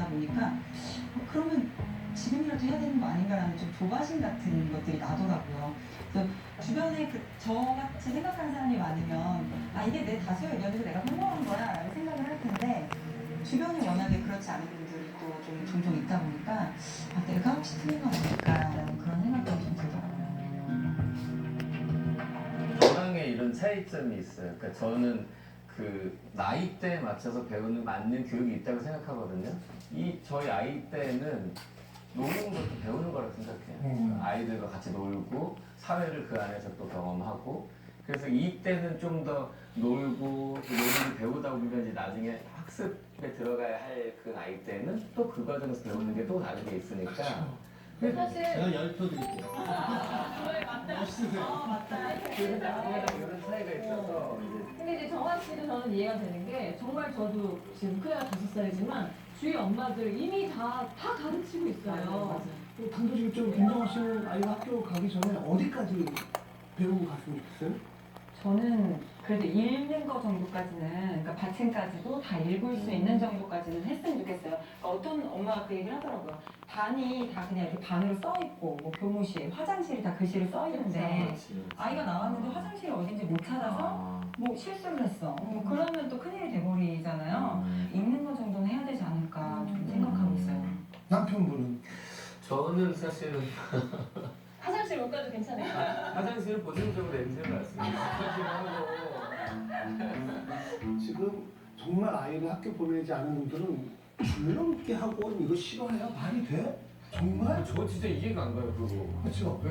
보니까 그러면 지금이라도 해야 되는 거 아닌가라는 좀 조바심 같은 것들이 나더라고요. 그래서 주변에 저같이 생각하는 사람이 많으면 이게 내 다수의 의견이고 내가 설명한 거야 라고 생각을 할 텐데 주변이 워낙에 그렇지 않은 분들이 또 좀 종종 있다 보니까 내가 혹시 틀린 건 아닐까라는 그런 생각도 좀 들더라고요. 저랑의 이런 차이점이 있어요. 그러니까 저는 그 나이대에 맞춰서 배우는 맞는 교육이 있다고 생각하거든요. 저희 아이 때는 노는 것도 배우는 거라고 생각해요. 아이들과 같이 놀고 사회를 그 안에서 또 경험하고 그래서 이때는 좀 더 놀고 노는 배우다 보면 이제 나중에 학습에 들어가야 할 그 나이 때는 또 그 과정에서 배우는 게 또 다른 게 있으니까 근데 사실 제가 열표 드릴게요. 저희 맞다. 멋있으세요. 맞다. 그래서 아무래도 이런 차이가 있어서 이제 근데 이제 정환 씨도 저는 이해가 되는 게 정말 저도 지금 큰애가 5살이지만 주위 엄마들 이미 다 가르치고 있어요. 그 단도직입적으로 김정은 씨는 아이가 학교 가기 전에 어디까지 배우고 갔으면 좋겠어요? 저는 그래도 읽는 거 정도까지는, 그러니까 받침까지도 다 읽을 수 있는 정도까지는 했으면 좋겠어요. 그러니까 어떤 엄마가 그 얘기를 하더라고요. 반이 다 그냥 이렇게 반으로 써 있고, 뭐 교무실, 화장실이 다 글씨로 써 있는데 아이가 나왔는데 화장실이 어딘지 못 찾아서 뭐 실수를 했어. 뭐 그러면 또 큰일이 돼버리잖아요. 읽는 거 정도는 해야 되지 않을까 좀 생각하고 있어요. 남편분은? 저는 사실은 화장실 못 가도 괜찮을까요? 화장실을 보생적으로 냄새를 났습니다. 지금 정말 아이를 학교 보내지 않은 분들은 줄넘기 학원 이거 싫어해요? 말이 돼? 정말? 저 진짜 이해가 안 가요 그거. 그렇죠? 네.